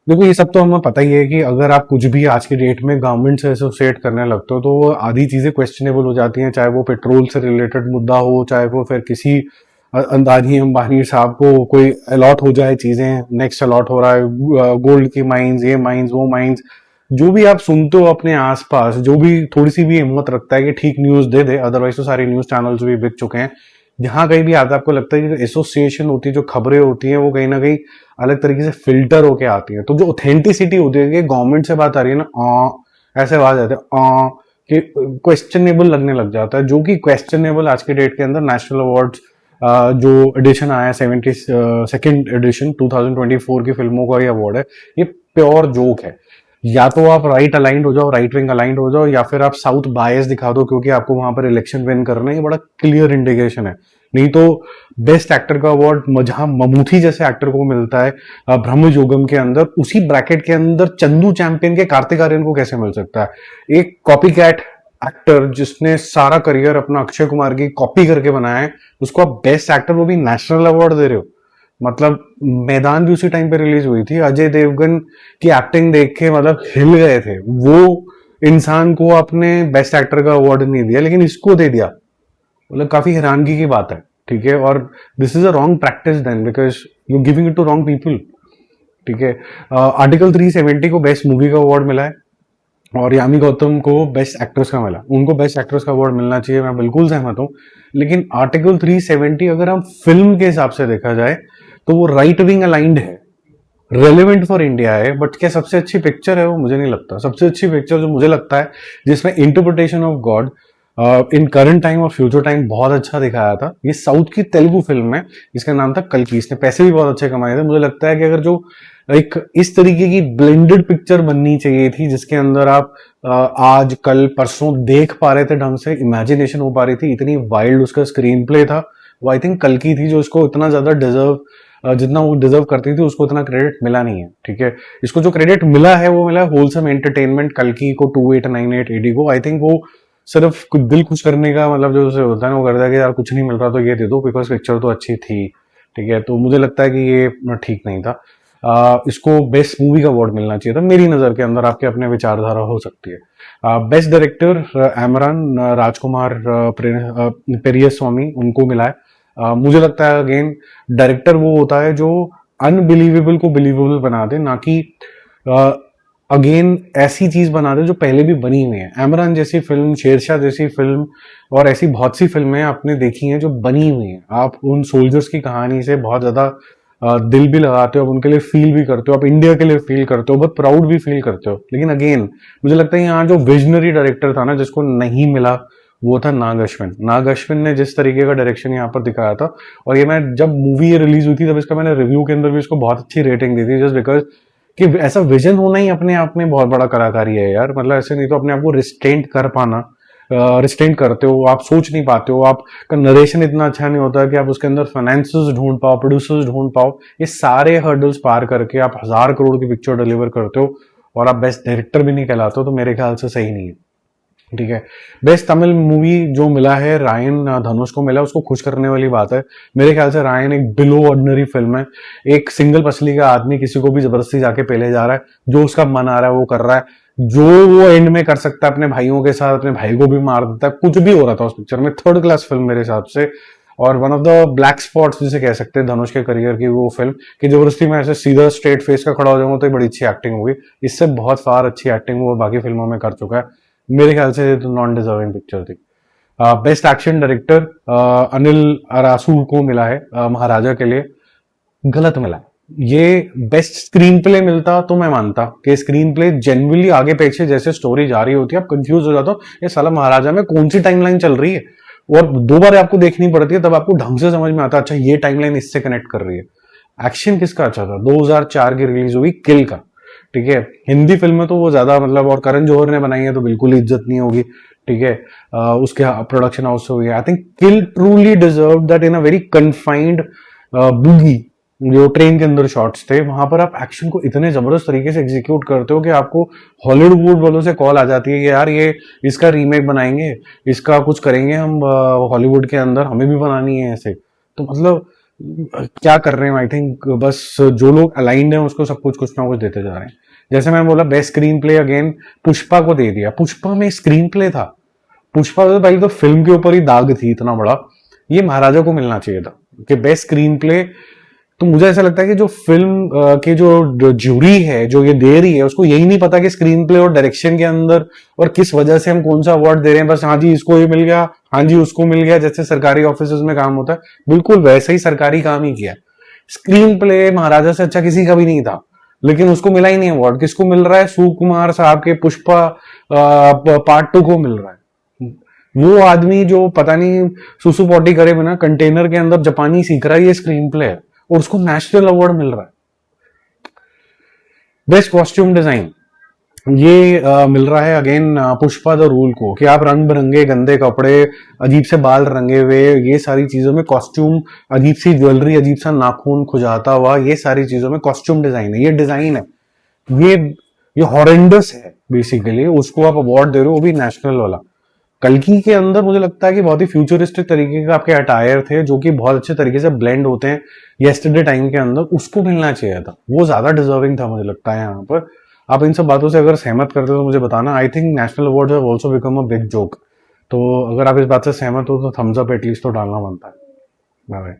देखो ये सब तो हमें पता ही है कि अगर आप कुछ भी आज की डेट में गवर्नमेंट से एसोसिएट करने लगते हो तो वो आधी चीजें क्वेश्चनेबल हो जाती हैं, चाहे वो पेट्रोल से रिलेटेड मुद्दा हो, चाहे वो फिर किसी अंदानी अंबानी साहब को कोई अलॉट हो जाए चीजें, नेक्स्ट अलॉट हो रहा है गोल्ड की माइंस, ये माइंस वो माइंस, जो भी आप सुनते हो अपने आसपास, जो भी थोड़ी सी भी हिम्मत रखता है कि ठीक न्यूज दे दे, अदरवाइज तो सारे न्यूज चैनल्स भी बिक चुके हैं। जहां कहीं भी आता है आपको लगता है कि जो एसोसिएशन होती है, जो खबरें होती हैं, वो कहीं ना कहीं अलग तरीके से फिल्टर होके आती है। तो जो ऑथेंटिसिटी होती है कि गवर्नमेंट से बात आ रही है ना, ऐसे आवाज आते हैं कि क्वेश्चनेबल लगने लग जाता है, जो कि क्वेश्चनेबल आज के डेट के अंदर नेशनल अवार्ड्स जो एडिशन आया 72nd एडिशन 2024 की फिल्मों का ये अवार्ड है, ये प्योर जोक है। या तो आप राइट अलाइंड हो जाओ, राइट विंग अलाइंड हो जाओ, या फिर आप साउथ बायस दिखा दो क्योंकि आपको वहां पर इलेक्शन विन करना है, ये बड़ा क्लियर इंडिकेशन है। नहीं तो बेस्ट एक्टर का अवार्ड जहां ममूथी जैसे एक्टर को मिलता है ब्रह्म योगम के अंदर, उसी ब्रैकेट के अंदर चंदू चैंपियन के कार्तिक आर्यन को कैसे मिल सकता है? एक कॉपी कैट एक्टर जिसने सारा करियर अपना अक्षय कुमार की कॉपी करके बनाया है, उसको आप बेस्ट एक्टर, वो भी नेशनल अवार्ड दे रहे हो। मतलब मैदान भी उसी टाइम पे रिलीज हुई थी, अजय देवगन की एक्टिंग देख के मतलब हिल गए थे। वो इंसान को आपने बेस्ट एक्टर का अवार्ड नहीं दिया, लेकिन इसको दे दिया, मतलब काफी हैरानगी की बात है। ठीक है, और this is a wrong practice then, because you giving it to wrong people. ठीक है, आर्टिकल 370 को बेस्ट मूवी का अवार्ड मिला है और यामी गौतम को बेस्ट एक्ट्रेस का मिला। उनको बेस्ट एक्ट्रेस का अवार्ड मिलना चाहिए, मैं बिल्कुल सहमत हूं। लेकिन आर्टिकल 370 अगर हम फिल्म के हिसाब से देखा जाए तो वो राइट विंग अलाइंड है, रेलिवेंट फॉर इंडिया है, बट क्या सबसे अच्छी पिक्चर है? वो मुझे नहीं लगता। सबसे अच्छी पिक्चर जो मुझे लगता है जिसमें interpretation of God in current time और फ्यूचर टाइम बहुत अच्छा दिखाया था, ये साउथ की तेलुगु फिल्म है, इसका नाम था कल्कि। इसने पैसे भी बहुत अच्छे कमाए थे। मुझे लगता है कि अगर जो एक इस तरीके की ब्लेंडेड पिक्चर बननी चाहिए थी जिसके अंदर आप आज कल परसों देख पा रहे थे, ढंग से इमेजिनेशन हो पा रही थी, इतनी वाइल्ड उसका स्क्रीन प्ले था, वो आई थिंक कल्कि थी जो इसको इतना ज्यादा डिजर्व, जितना वो डिजर्व करती थी उसको उतना क्रेडिट मिला नहीं है। ठीक है, इसको जो क्रेडिट मिला है वो मिला है होलसम एंटरटेनमेंट कल्कि को, 2898 एडी को। आई थिंक वो सिर्फ दिल खुश करने का मतलब जो उसे होता है ना, वो करता है कि यार कुछ नहीं मिल रहा तो ये दे दो बिकॉज पिक्चर तो अच्छी थी। ठीक है, तो मुझे लगता है कि ये ठीक नहीं था। इसको बेस्ट मूवी का अवार्ड मिलना चाहिए था मेरी नजर के अंदर। आपके अपने विचारधारा हो सकती है। बेस्ट डायरेक्टर एमरान राजकुमार पेरिया स्वामी, उनको मिला है। मुझे लगता है अगेन डायरेक्टर वो होता है जो अनबिलीवेबल को बिलीवेबल बना दे, ना कि अगेन ऐसी चीज बना दे जो पहले भी बनी हुई है। एमरान जैसी फिल्म, शेरशाह जैसी फिल्म और ऐसी बहुत सी फिल्में आपने देखी हैं जो बनी हुई हैं। आप उन सोल्जर्स की कहानी से बहुत ज्यादा दिल भी लगाते हो, आप उनके लिए फील भी करते हो, आप इंडिया के लिए फील करते हो, बहुत प्राउड भी फील करते हो। लेकिन अगेन मुझे लगता है यहाँ जो विजनरी डायरेक्टर था ना, जिसको नहीं मिला, वो था नाग अश्विन। नाग अश्विन ने जिस तरीके का डायरेक्शन यहाँ पर दिखाया था, और ये मैं जब मूवी ये रिलीज हुई थी तब इसका मैंने रिव्यू के अंदर भी इसको बहुत अच्छी रेटिंग दी थी, जस्ट बिकॉज कि ऐसा विजन होना ही अपने आप में बहुत बड़ा कलाकारी है यार। मतलब ऐसे नहीं तो अपने आप को रिस्ट्रेंट कर पाना, रिस्ट्रेंट करते हो आप, सोच नहीं पाते हो, आपका नरेशन इतना अच्छा नहीं होता कि आप उसके अंदर फाइनेंसर्स ढूंढ पाओ, प्रोड्यूसर्स ढूंढ पाओ। ये सारे हर्डल्स पार करके आप 1000 करोड़ की पिक्चर डिलीवर करते हो और आप बेस्ट डायरेक्टर भी नहीं कहलाते हो, तो मेरे ख्याल से सही नहीं है। ठीक है, बेस्ट तमिल मूवी जो मिला है रायन धनुष को मिला, उसको खुश करने वाली बात है। मेरे ख्याल से रायन एक बिलो ऑर्डिनरी फिल्म है। एक सिंगल पसली का आदमी किसी को भी जबरदस्ती जाके पहले जा रहा है, जो उसका मन आ रहा है वो कर रहा है, जो वो एंड में कर सकता है अपने भाइयों के साथ, अपने भाई को भी मार देता है, कुछ भी हो रहा था उस पिक्चर में। थर्ड क्लास फिल्म मेरे हिसाब से, और one of the black spots जिसे कह सकते हैं धनुष के करियर की वो फिल्म, कि जबरदस्ती में ऐसे सीधा स्ट्रेट फेस का खड़ा हो जाऊंगा तो बड़ी अच्छी एक्टिंग होगी। इससे बहुत फार अच्छी एक्टिंग वो बाकी फिल्मों में कर चुका है। मेरे ख्याल से ये तो नॉन डिजर्विंग पिक्चर थी। बेस्ट एक्शन डायरेक्टर अनिल अरासू को मिला है महाराजा के लिए। गलत मिला है। ये बेस्ट स्क्रीन प्ले मिलता तो मैं मानता कि स्क्रीन प्ले जेन्युइनली आगे पीछे जैसे स्टोरी जा रही होती है, आप कंफ्यूज हो जाते हो ये साला महाराजा में कौन सी टाइमलाइन चल रही है, और 2 बार आपको देखनी पड़ती है तब आपको ढंग से समझ में आता है अच्छा ये टाइमलाइन इससे कनेक्ट कर रही है। एक्शन किसका अच्छा था? 2004 की रिलीज हुई किल का। ठीक है, हिंदी फिल्म में तो वो ज्यादा मतलब, और करण जौहर ने बनाई है तो बिल्कुल इज्जत नहीं होगी। ठीक है, उसके प्रोडक्शन हाउस से हुई है। I think kill truly deserve that in a very confined bogie, जो ट्रेन के अंदर शॉट्स थे, वहां पर आप एक्शन को इतने जबरदस्त तरीके से एग्जीक्यूट करते हो कि आपको हॉलीवुड वालों से कॉल आ जाती है कि यार ये इसका रीमेक बनाएंगे, इसका कुछ करेंगे हम हॉलीवुड के अंदर, हमें भी बनानी है ऐसे। तो मतलब क्या कर रहे हैं, आई थिंक बस जो लोग अलाइंड हैं उसको सब कुछ ना कुछ देते जा रहे हैं। जैसे मैं बोला best screen play again Pushpa को दे दिया, पुष्पा में स्क्रीन प्ले था, पुष्पा तो भाई तो फिल्म के ऊपर ही दाग थी इतना बड़ा, ये महाराजा को मिलना चाहिए था कि बेस्ट स्क्रीन प्ले। तो मुझे ऐसा लगता है कि जो फिल्म के जो ज्यूरी है जो ये दे रही है उसको यही नहीं पता कि स्क्रीन प्ले और डायरेक्शन के अंदर और किस वजह से हम कौन सा अवार्ड दे रहे हैं, बस हाँ जी इसको ये मिल गया, हाँ जी उसको मिल गया, जैसे सरकारी ऑफिस में काम होता है बिल्कुल वैसे ही सरकारी काम ही किया। स्क्रीन प्ले महाराजा से अच्छा किसी का भी नहीं था, लेकिन उसको मिला ही नहीं अवार्ड। किसको मिल रहा है, सुकुमार साहब के पुष्पा पार्ट 2 को मिल रहा है। वो आदमी जो पता नहीं सुसु पॉटी करे बिना कंटेनर के अंदर जापानी सीख रहा है, ये स्क्रीन प्ले है और उसको नेशनल अवार्ड मिल रहा है। बेस्ट कॉस्ट्यूम डिजाइन ये मिल रहा है अगेन पुष्पा द रूल को, कि आप रंग बिरंगे गंदे कपड़े, अजीब से बाल रंगे हुए, ये सारी चीजों में कॉस्ट्यूम, अजीब सी ज्वेलरी, अजीब सा नाखून खुजाता हुआ, ये सारी चीजों में कॉस्ट्यूम डिजाइन है, ये डिजाइन है, ये ये हॉरेंडस है बेसिकली। उसको आप अवार्ड दे रहे हो वो भी नेशनल वाला। कल्कि के अंदर मुझे लगता है कि बहुत ही फ्यूचरिस्टिक तरीके के आपके अटायर थे जो कि बहुत अच्छे तरीके से ब्लेंड होते हैं येस्टरडे टाइम के अंदर, उसको मिलना चाहिए था, वो ज्यादा डिजर्विंग था मुझे लगता है यहाँ पर। आप इन सब बातों से अगर सहमत करते हो तो मुझे बताना। I think national award have also become a big joke. तो अगर आप इस बात से सहमत हो तो थम्स अप एटलीस्ट तो डालना बनता है। Bye bye.